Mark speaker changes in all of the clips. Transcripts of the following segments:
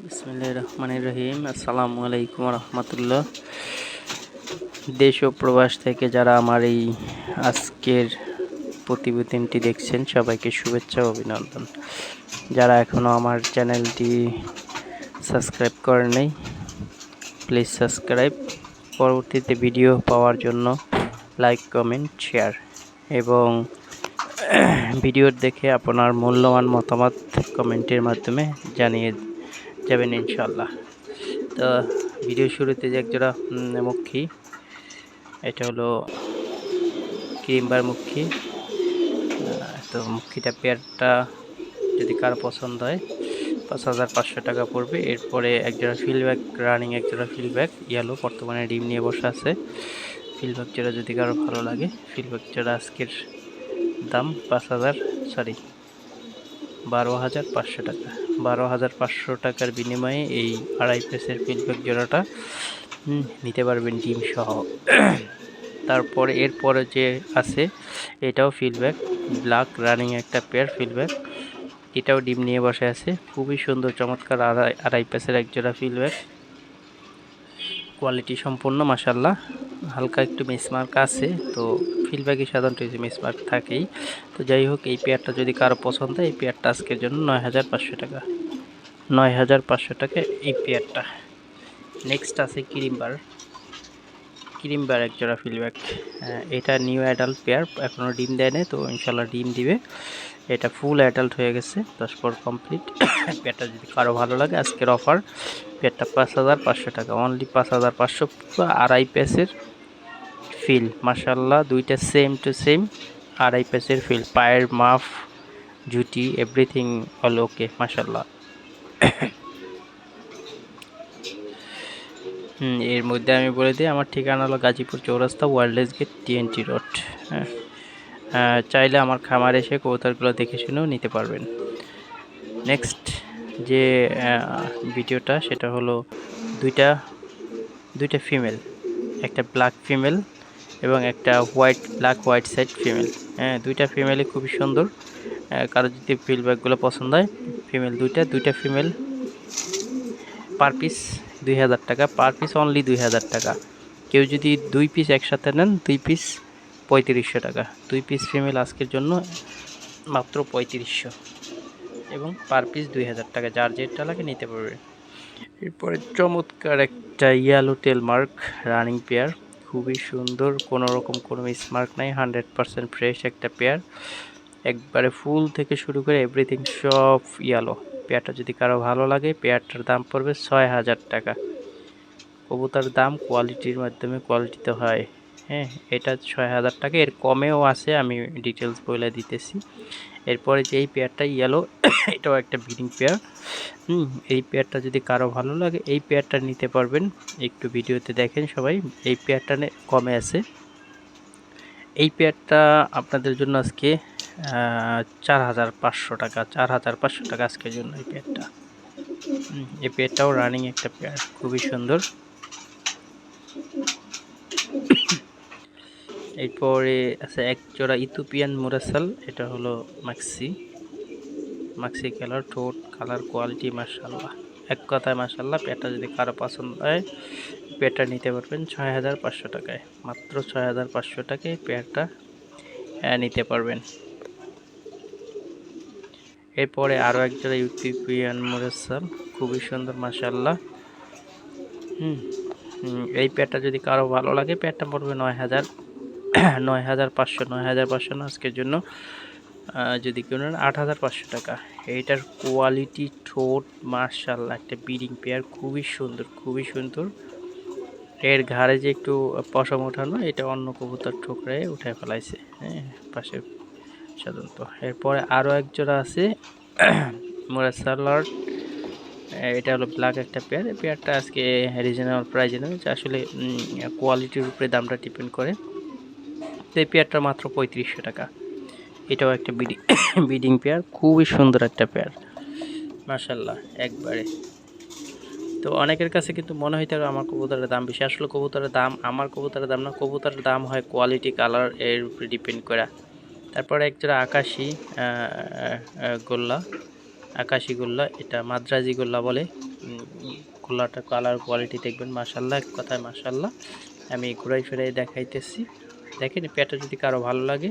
Speaker 1: বিসমিল্লাহির রহমানির রহিম। আসসালামু আলাইকুম রহমতুল্লাহ। দেশ ও প্রবাস থেকে যারা আমার এই আজকের প্রতিবেদনটি দেখছেন সবাইকে শুভেচ্ছা ও অভিনন্দন। যারা এখনও আমার চ্যানেলটি সাবস্ক্রাইব করেন নাই, প্লিজ সাবস্ক্রাইব। পরবর্তীতে ভিডিও পাওয়ার জন্য লাইক, কমেন্ট, শেয়ার এবং ভিডিও দেখে আপনার মূল্যবান মতামত কমেন্টের মাধ্যমে জানিয়ে যাবেন ইনশাল্লাহ। তো ভিডিও শুরুতে যে একজোড়া মুখী, এটা হলো ক্রিমবার মুখী। তো মুখীটা পেয়ারটা যদি কারো পছন্দ হয় 5,500 টাকা পড়বে। এরপরে একজোড়া ফিল্ডব্যাক রানিং, একজোড়া ফিল্ডব্যাক ইয়েলো, বর্তমানে ডিম নিয়ে বসে আছে। ফিল্ডব্যাক জোড়া যদি কারো ভালো লাগে, ফিল্ডব্যাক জোড়া আজকের দাম 12,500 টাকা। 12,500 টাকার বিনিময়ে এই আড়াই পেসের ফিল্ডব্যাক জোড়াটা নিতে পারবেন ডিম সহ। তারপরে এরপরে যে আছে এটাও ফিল্ডব্যাক, ব্ল্যাক রানিং একটা পেয়ার ফিল্ডব্যাক, এটাও ডিম নিয়ে বসে আছে। খুবই সুন্দর চমৎকার আড়াই পেসের এক জোড়া ফিল্ডব্যাক, কোয়ালিটি সম্পূর্ণ মাশাল্লাহ। হালকা একটু মিসমার্ক আছে, তো ফিল্ডব্যাকই সাধারণত মিসমার্ক থাকেই। তো যাই হোক, এই পেয়ারটা যদি কারো পছন্দ হয়, এই পেয়ারটা আজকের জন্য 9,500 টাকা। 9,500 টাকা এই পেয়ারটা। নেক্সট আছে ক্রিমবার এক জোড়া ফিল্ডব্যাক। এটা নিউ অ্যাডাল্ট পেয়ার, এখনও ডিম দেয় না, তো ইনশাল্লাহ ডিম দিবে। এটা ফুল অ্যাডাল্ট হয়ে গেছে, 10 পর কমপ্লিট। পেয়ারটা যদি কারো ভালো লাগে, আজকের অফার পেয়ারটা 5,500 টাকা, অনলি 5,500। আড়াই পেসের ফিল মাশাল্লাহ, দুইটা সেম টু সেম আড়াই পেসের ফিল, পায়ের মাফ, জুটি, এভরিথিং অল ওকে মাশাল্লাহ। এর মধ্যে আমি বলে দিই, আমার ঠিকানা হলো গাজীপুর চৌরাস্তা, ওয়ারলেস গেট, TNT রোড। চাইলে আমার খামার এসে কবুতরগুলো দেখে শুনেও নিতে পারবেন। নেক্সট যে ভিডিওটা, সেটা হলো দুইটা ফিমেল, একটা ব্ল্যাক ফিমেল এবং একটা ব্ল্যাক হোয়াইট সাইড ফিমেল। দুইটা ফিমেলই খুবই সুন্দর। কারো যদি ফিল্ডব্যাকগুলো পছন্দ হয়, ফিমেল দুইটা ফিমেল পার পিস 2,000 টাকা, পার পিস অনলি 2,000 টাকা। কেউ যদি 2 পিস একসাথে নেন, 2 পিস 3,500 টাকা। 2 পিস ফিমেল আজকের জন্য মাত্র 3,500 এবং পার পিস 2,000 টাকা, যার যেটা লাগে নিতে পারবে। এরপরে চমৎকার একটা yellow tail mark running pair, খুবই সুন্দর, কোনো রকম কোনো মিসমার্ক নাই, 100% ফ্রেশ একটা পেয়ার, একবারে ফুল থেকে শুরু করে এভরিথিং সব ইয়েলো। পেয়ারটা যদি কারো ভালো লাগে, পেয়ারটার দাম পড়বে 6,000 টাকা। কবুতর দাম কোয়ালিটির মাধ্যমে কোয়ালিটিতে হয়। এটা 6,000 টাকা, এর কমেও আছে, আমি ডিটেলস বলে দিতেছি। এরপরে যে এই পেয়ারটা ইয়েলো, এটাও একটা ব্রিডিং পেয়ার। এই পেয়ারটা যদি কারো ভালো লাগে, এই পেয়ারটা নিতে পারবেন। একটু ভিডিওতে দেখেন সবাই, এই পেয়ারটা কমে আছে। এই পেয়ারটা আপনাদের জন্য আজকে 4,500 টাকা। 4,500 টাকা আজকের জন্য এই পেয়ারটা। এই পেয়ারটাও রানিং একটা পেয়ার, খুবই সুন্দর। এরপরে আছে এক জোড়া ইথিওপিয়ান মুরাসাল, এটা হলো মাক্সি কালার, ঠোঁট কালার, কোয়ালিটি মাশাল্লাহ, এক কথায় মাশাল্লাহ। পেয়ারটা যদি কারো পছন্দ হয়, পেয়ারটা নিতে পারবেন 6,500 টাকায়, মাত্র 6,500 টাকায় পেয়ারটা নিতে পারবেন। এরপরে আরও এক জোড়া ইথিওপিয়ান মুরাসাল, খুবই সুন্দর মাশাল্লাহ। এই পেয়ারটা যদি কারো ভালো লাগে, পেয়ারটা পড়বে 9,500 না আজকের জন্য, যদি কেউ নেন 8,500 টাকা। এইটার কোয়ালিটি, ঠোঁট মাশাল্লাহ, একটা ব্রিডিং পেয়ার, খুবই সুন্দর। এর ঘাড়ে যে একটু পশম ওঠানো, এটা অন্য কবুতর ঠোকরায় উঠে ফেলাইছে পাশে সাধারণত। এরপরে আরও এক জোড়া আছে মুরাসালার, এটা হলো ব্ল্যাক একটা পেয়ার। এই পেয়ারটা আজকে রিজনেবল প্রাইজে নেবে, আসলে কোয়ালিটির উপরে দামটা ডিপেন্ড করে। তো এই পেয়ারটা মাত্র 3,500 টাকা। এটাও একটা ব্রিডিং পেয়ার, খুবই সুন্দর একটা পেয়ার মাশাল্লাহ একবারে। তো অনেকের কাছে কিন্তু মনে হইতে হবে আমার কবুতরের দাম বেশি, আসলে কবুতরের দাম আমার কবুতরের দাম না, কবুতরের দাম হয় কোয়ালিটি, কালার, এর উপরে ডিপেন্ড করে। তারপরে একজোড়া আকাশি গোল্লা, এটা মাদ্রাজি গোল্লা বলে। খোলাটা কালার কোয়ালিটি দেখবেন মাশাআল্লাহ, এক কথায় মাশাআল্লাহ। আমি ঘুরাই ফিরাই দেখাইতেছি। দেখেন পেয়ারটা যদি কারো ভালো লাগে,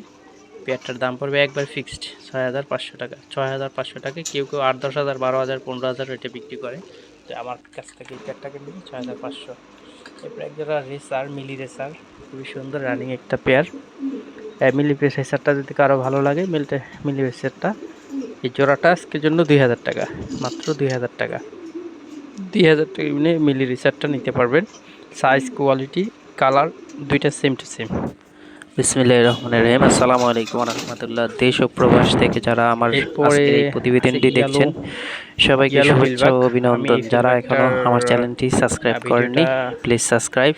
Speaker 1: পেয়ারটার দাম পড়বে একবার ফিক্সড 6,500 টাকা। 6,500 টাকা। কেউ 8-10,000, 12,000, 15,000 রেটে বিক্রি করে, তো আমার কাছ থেকে এই পেয়ারটাকে নিবি 6,500। এরপর এক জোড়া রেসার, মিলি রেসার, খুবই সুন্দর রানিং একটা পেয়ার। মিলি রেসারটা যদি কারো ভালো লাগে, মিলি রেসারটা, এই জোড়াটা আজকের জন্য 2,000 টাকা, মাত্র 2,000 টাকা। 2,000 টাকা মিলি রেসারটা নিতে পারবেন। সাইজ, কোয়ালিটি, কালার দুইটা সেম টু সেম। বিসমিল্লাহির রহমানির রহিম। আসসালামু আলাইকুম ওয়া রাহমাতুল্লাহ। দেশ ও প্রবাস থেকে যারা আমার আজকের এই প্রতিবেদনটি দেখছেন, সবাইকে শুভেচ্ছা ও অভিনন্দন। যারা এখনো আমার চ্যানেলটি সাবস্ক্রাইব করেননি, প্লিজ সাবস্ক্রাইব।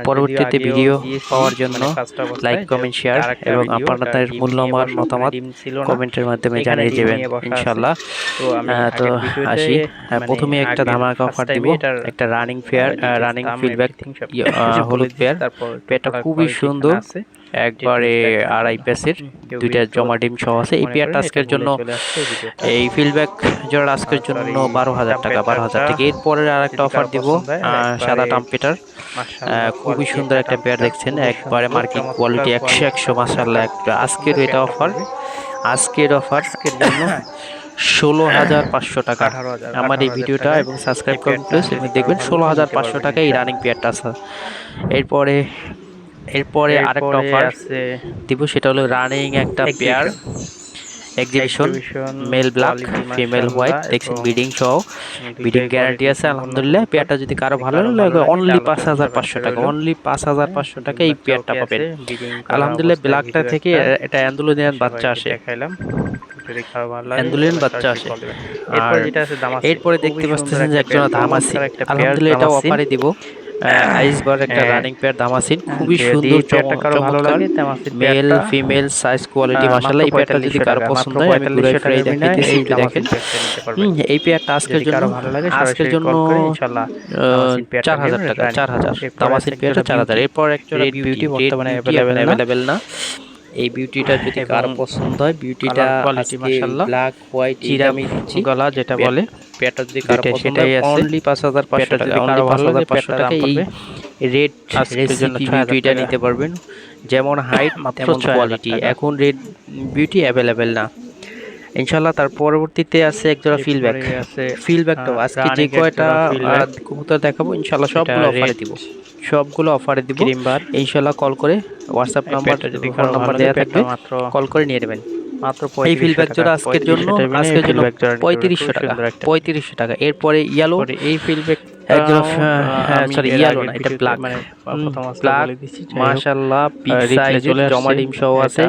Speaker 1: পরবর্তীতে ভিডিও পাওয়ার জন্য লাইক, কমেন্ট, শেয়ার এবং আপনাদের মূল্যবান মতামত কমেন্টের মাধ্যমে জানিয়ে দেবেন ইনশাআল্লাহ। তো আসি, প্রথমে একটা ধামাকা অফার দিব, একটা রানিং ফিডব্যাক হলুদ পেয়ার। পেয়ারটা খুবই সুন্দর, একবারে আড়াই প্যাসের, দুইটা জমা ডিম সহ আছে। এই পেয়ারটা আজকের জন্য, এই ফিডব্যাক জোড়া আজকের জন্য 12,000 টাকা, 12,000 টাকা। এরপরে আর একটা অফার দিব, সাদা টাম্পেটার, খুবই সুন্দর একটা পেয়ার দেখছেন, একবারে মার্কিং কোয়ালিটি 100 মাশাআল্লাহ। আজকের এটা অফার, আজকের জন্য 16,500 টাকা। আমার এই ভিডিওটা এবং সাবস্ক্রাইব করুন প্লিজ, দেখবেন 16,500 টাকা এই রানিং পেয়ারটা আছে। এরপরে আরেকটা অফার দিব, সেটা হলো রানিং একটা pair exhibition, male black, female white, দেখছেন ব্রিডিং সহ, ব্রিডিং গ্যারান্টি আছে আলহামদুলিল্লাহ। পেয়ারটা যদি কারো ভালো লাগে, অনলি 5,500 টাকা, অনলি 5,500 টাকা এই পেয়ারটা পাবেন আলহামদুলিল্লাহ। ব্ল্যাকটা থেকে এটা অ্যান্ডুলিনিয়ান বাচ্চা আসে, অ্যান্ডুলিয়ান বাচ্চা আসে। এরপরে দেখতে পাচ্ছেন যে একজন ধামাসি, আলহামদুলিল্লাহ এটা অফারে দিব। আইসবার একটা রানিং পেয়ার ধামাসিন, খুবই সুন্দর, চমৎকার, মেল ফিমেল সাইজ কোয়ালিটি মাশাআল্লাহ। এই পেয়ারটা যদি কারো পছন্দ হয়, আমি ঘুরে ফিরে দেখাইতেছি, একটু দেখেন। এই পেয়ারটা আজকের জন্য ইনশাআল্লাহ 4,000 টাকা, 4,000 ধামাসিন পেয়ারটা 4,000। এরপর একটা বিউটি বর্তমানে अवेलेबल না। এই বিউটিটা যদি কারো পছন্দ হয়, বিউটিটা মাশাআল্লাহ ব্ল্যাক হোয়াইট চিরামি গলা যেটা বলে, পেয়ারটা যদি কারো পছন্দ হয় অনলি 5,500 টাকা, অনলি 5,500 টাকা। এই রেড রেসিপি বিউটিটা নিতে পারবেন, যেমন হাইট তেমন কোয়ালিটি। এখন রেড বিউটি अवेलेबल না ইনশাআল্লাহ। তার পরবর্তীতে আছে একজোড়া ফিলব্যাকটা আজকে যে কয়টা কবুতর দেখাবো ইনশাআল্লাহ সবগুলো অফারে দিব ইনশাআল্লাহ। কল করে হোয়াটসঅ্যাপ নাম্বারটা যদি ফোন নাম্বার দেওয়া থাকবে, কল করে নিয়ে নেবেন মাত্র। এই ফিলব্যাক জোড়া আজকের জন্য 3500 টাকা, 3500 টাকা। এরপরে ইয়েলো, এই ফিলব্যাক একজোড়া, সরি ইয়েলো না, এটা ব্ল্যাক, মাশাআল্লাহ পিক সাইজের জমা ডিম সহ আছে।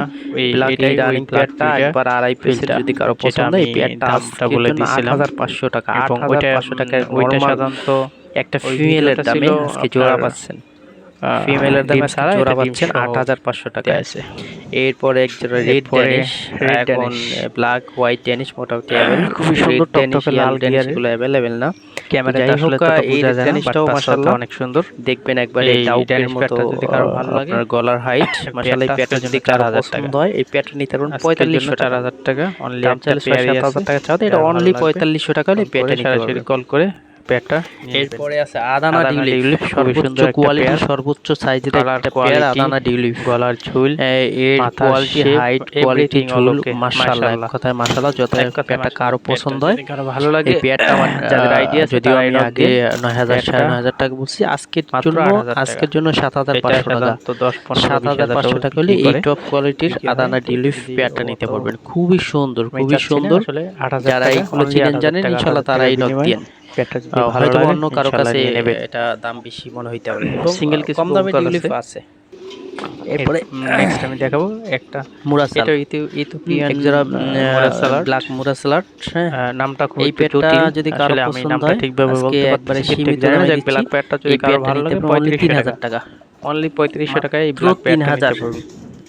Speaker 1: ব্ল্যাক এই রানিং পেয়ারটা একবার আড়াই পিসের, যদি কারো পছন্দ এই পেয়ারটা আজকে বলে দিয়েছিলাম 8,500 টাকা, 8,500 টাকা। ওইটা সাধারণত একটা ফিমেলের দামে আজকে জোড়া পাচ্ছেন, ফিমেলের দামে জোড়া পাচ্ছেন 8,500 টাকা আছে। এরপরে এক জোড়া রেড ড্যানিশ, এখন ব্ল্যাক হোয়াইট ড্যানিশ মোটামুটি খুবই সুন্দর টকটকে লাল ড্যানিশগুলো अवेलेबल না ক্যামেরায়, আসলে তো বোঝা যায় না, বাট মাশাআল্লাহ অনেক সুন্দর দেখবেন, একবার এই ডাউকের মতো। যদি কারো ভালো লাগে, আপনার গলার হাইট মাশাআল্লাহ, এই পেয়ারটা যদি কারো পছন্দ হয় এই পেয়ারটা নিতে পারবেন 4500 টাকা, 4,000 টাকা অনলি। 7,000 টাকা চাও, এটা অনলি 4500 টাকা হলে পেয়ারটা নিতে পারবেন, কল করে পেয়ারটা। এরপরে আছে আদানা ডিউলিপ, সর্বোচ্চ কোয়ালিটি সর্বোচ্চ সাইজের একটা পেয়ার আদানা ডিউলিপ, গলার ঝুল, এর কোয়ালিটি, হাইট, কোয়ালিটি, ঝুল মাশাআল্লাহ, এক কথায় মাশাআল্লাহ। যত পেয়ারটা কারো পছন্দ হয়, কারো ভালো লাগে, এই পেয়ারটা আমার যাদের আইডিয়া, যদিও আমি আগে 9,000 9,500 টাকা বলছি, আজকের জন্য 7,500 টাকা, তো 7,500 টাকা হলে এই টপ কোয়ালিটির আদানা ডিউলিপ পেয়ারটা নিতে পারবেন। খুবই সুন্দর, খুবই সুন্দর। যারা এইগুলো চিনেন জানেন ইনশাআল্লাহ তারা এই নক দিয়েন। হয়তো অন্য কারো কাছে এটা দাম বেশি মনে হইতে পারে, সিঙ্গেল কিছু কম দামে টিউলিপ আছে। এরপরে নেক্সট আমি দেখাবো একটা মুরাসাল, এটা ইথিওপিয়ান একজোড়া মুরাসালার, ব্ল্যাক মুরাসালার, নামটা খুব জটিল, যদি কারো পছন্দ হয় ঠিকভাবে বলতে একবারে সীমিত দামে যে ব্ল্যাক পেয়ারটা যদি কারো ভালো লাগে 3500 টাকা, অনলি 3500 টাকায় এই ব্ল্যাক পেয়ারটা নিতে পারবেন,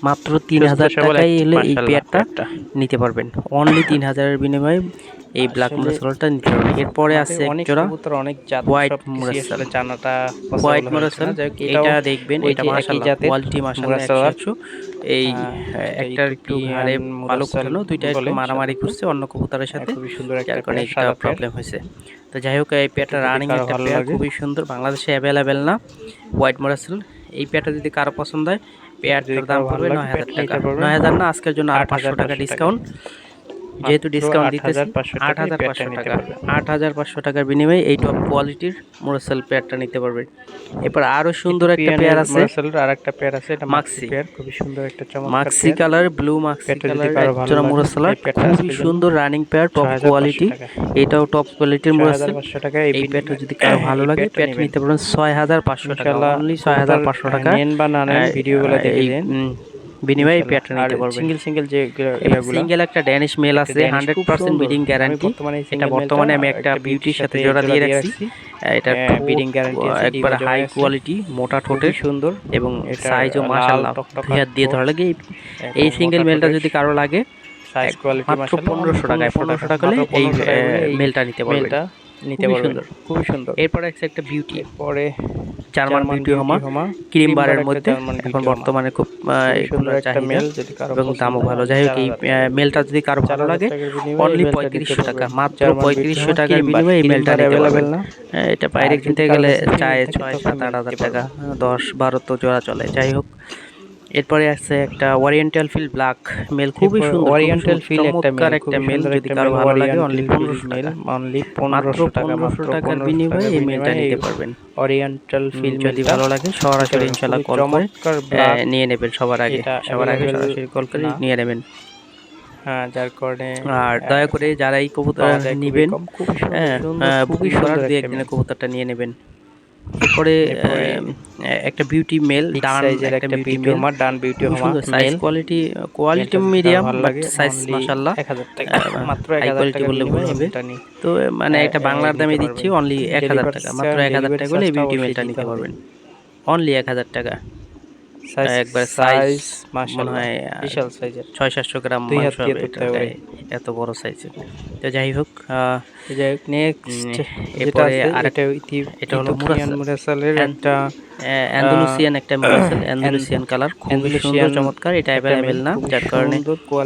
Speaker 1: মাত্র 3,000 টাকায় হলে এই পেয়ারটা নিতে পারবেন, অনলি 3,000 এর বিনিময়ে এই ব্ল্যাক মুরাসেলটা নিতে পারবেন। এরপরে আছে এক জোড়া
Speaker 2: অনেক জাত
Speaker 1: হোয়াইট মুরাসেল।
Speaker 2: জানাটা
Speaker 1: হোয়াইট মুরাসেল এটা দেখবেন, এটা মাশাআল্লাহ কোয়ালিটি মাশাআল্লাহ 100 এই একটার একটু হারে পালক উঠানো, দুইটা একটু মারামারি করছে অন্য কবুতরের সাথে,
Speaker 2: খুবই সুন্দর
Speaker 1: যার
Speaker 2: একটা
Speaker 1: কারণে একটা প্রবলেম হয়েছে। তো যাই হোক এই পেয়ারটা রানিং একটা পেয়ার, খুবই সুন্দর, বাংলাদেশে অ্যাভেলেবেল না হোয়াইট মুরাসেল। এই পেয়ারটা যদি কারো পছন্দ হয়, পেয়ারটার দাম পড়বে 9000 টাকা। 9000 না, আজকের জন্য আর 500 টাকা ডিসকাউন্ট, যেহেতু ডিসকাউন্ট দিতেছি 8500 টাকা। 8500 টাকার বিনিময়ে এই টপ কোয়ালিটির মুরাসেল পেয়ারটা নিতে পারবে। এরপর আরো সুন্দর একটা পেয়ার আছে,
Speaker 2: মুরাসেলের আরেকটা পেয়ার আছে, এটা
Speaker 1: মাক্সি
Speaker 2: পেয়ার, খুবই সুন্দর একটা চমৎকার
Speaker 1: Maksi colour, blue Maksi colour একজোড়া মুরাসেল, খুবই সুন্দর রানিং পেয়ার, টপ কোয়ালিটি, এটাও টপ কোয়ালিটির মুরাসেল। এই পেয়ারটা যদি কারো ভালো লাগে পেয়ারটা নিতে পারবেন 6500 টাকা, অনলি 6500 টাকা।
Speaker 2: নেন বা না নেন ভিডিওগুলো দেখে দেন,
Speaker 1: বিনিময়ে এই পেয়ারটা নিতে পারবেন।
Speaker 2: সিঙ্গেল যে
Speaker 1: সিঙ্গেল একটা ড্যানিশ মেল আছে, 100% ব্রিডিং গ্যারান্টি। এটা বর্তমানে আমি একটা বিউটির সাথে জোড়া দিয়ে রাখছি। এটা ব্রিডিং গ্যারান্টি আছে, একবার হাই কোয়ালিটি, মোটা ঠোঁটের সুন্দর, এবং সাইজও মাশাআল্লাহ দুই হাত দিয়ে ধরা লাগে। এই সিঙ্গেল মেলটা যদি কারো লাগে
Speaker 2: সাইজ কোয়ালিটি
Speaker 1: মাত্র 1500 টাকায়, 1500 টাকা হলে এই মেলটা নিতে পারবেন, খুবই সুন্দর। এরপরে আছে একটা বিউটি, পরে জার্মান বিউটি হোমা ক্রিম বারের মধ্যে, এখন বর্তমানে খুব সুন্দর একটা মেল, যদি কারো এবং দামও ভালো। যাই হোক এই মেলটা যদি কারো ভালো লাগে অনলি 3500 টাকা, মাত্র 3500 টাকার বিনিময়ে এই মেলটা নিতে পারবেন। এটা বাইরে কিনতে গেলে চায় 6-7-8000 টাকা, 10-12 তো জোড়া চলে। যাই হোক এরপরে আছে একটা ওরিয়েন্টাল ফিল ব্ল্যাক মেল, খুবই সুন্দর, ওরিয়েন্টাল ফিল একটা মেল, যদি কারো ভালো লাগে অনলি 1500 টাকা, মাত্র 1500 টাকার বিনিময়ে এই মেলটা নিতে পারবেন। ওরিয়েন্টাল ফিল যদি ভালো লাগে সরাসরি ইনশাআল্লাহ কল করে নিয়ে নেবেন, সবার আগে সরাসরি কল করে নিয়ে নেবেন।
Speaker 2: হ্যাঁ, যার কারণে
Speaker 1: আর দয়া করে যারা এই কবুতর নেবেন, খুবই সুন্দর দিয়ে একদিনে কবুতরটা নিয়ে নেবেন। এরপরে একটা বিউটি মেল, ডান একটা বিউটি হোমা, ডান বিউটি হোমা, size quality medium, but size মাশাআল্লাহ 1000 টাকা, মাত্র 1000 টাকা বললে ভুল হবে। তো মানে এটা বাংলার দামে দিচ্ছি অনলি 1000 টাকা, মাত্র 1000 টাকা হলে এই বিউটি মেলটা নিতে পারবেন, অনলি 1000 টাকা। একবার সাইজ মাশাআল্লাহ বিশাল সাইজের, 600-700 গ্রাম মাংস হবে, এত বড় সাইজের। তো যাই হোক নেক্সট এরপরে আরেকটা, এটা হলো মুরাসেলের একটা অ্যান্ডালুসিয়ান একটা মুরাসেল, অ্যান্ডালুসিয়ান কালার, খুবই সুন্দর চমৎকার। এটা অ্যাভেলেবেল না, যার কারণে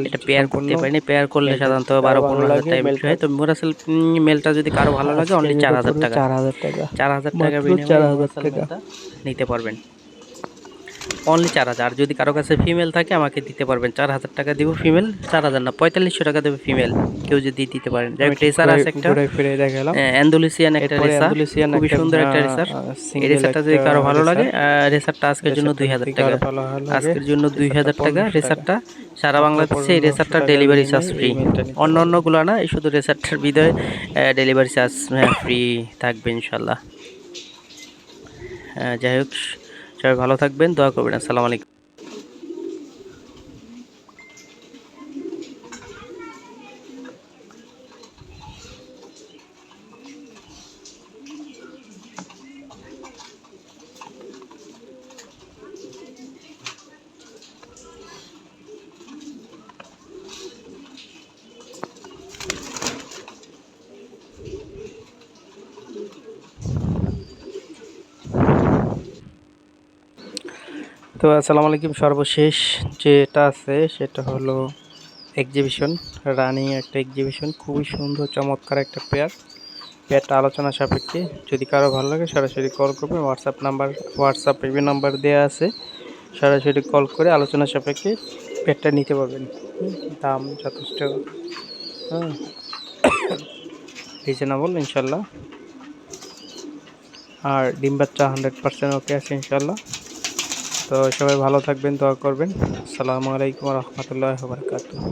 Speaker 1: এটা পেয়ার করতে পারিনি। পেয়ার করলে সাধারণত 12-15 হাজার টাকা বিক্রি হয়। তো মুরাসেল মেলটা যদি কারো ভালো লাগে অনলি 4000 টাকা, 4000 টাকা বিনিময়ে নিতে পারবেন, অনলি 4000। যদি কারো কাছে ফিমেল থাকে আমাকে দিতে পারবেন, 4000 টাকা দিব ফিমেল, 4000 না 4500 টাকা দেবে ফিমেল, কেউ যদি দিতে পারেন। যাই হোক রেসার আছে একটা, অ্যান্ডালুসিয়ান একটা রেসার, খুবই সুন্দর একটা রেসার। এই রেসারটা যদি কারো ভালো লাগে, রেসারটা আজকের জন্য 2000 টাকা, আজকের জন্য 2000 টাকা রেসারটা। সারা বাংলাদেশে এই রেসারটা ডেলিভারি চার্জ ফ্রি, অন্যগুলো না, এই শুধু রেসারটার বিদয় ডেলিভারি চার্জ ফ্রি থাকবে ইনশাল্লাহ। যাই হোক সবাই ভালো থাকবেন, দোয়া করবেন। আসসালামু আলাইকুম।
Speaker 2: তো আসসালামু আলাইকুম। সর্বশেষ যেটা আছে সেটা হলো এক্সিবিশন, রানিং একটা এক্সিবিশন, খুবই সুন্দর চমৎকার একটা পেয়ারটা আলোচনা সাপেক্ষে। যদি কারো ভালো লাগে সরাসরি কল করবে, হোয়াটসঅ্যাপ নাম্বার দেওয়া আছে, সরাসরি কল করে আলোচনা সাপেক্ষে পেয়ারটা নিতে পারবেন। দাম যথেষ্ট রিজনেবল ইনশাল্লাহ, আর ডিম বাচ্চা 100% ওকে আছে ইনশাল্লাহ। তো সবাই ভালো থাকবেন, দোয়া করবেন। আসসালামু আলাইকুম ওয়া রাহমাতুল্লাহি ওয়া বারাকাতুহু।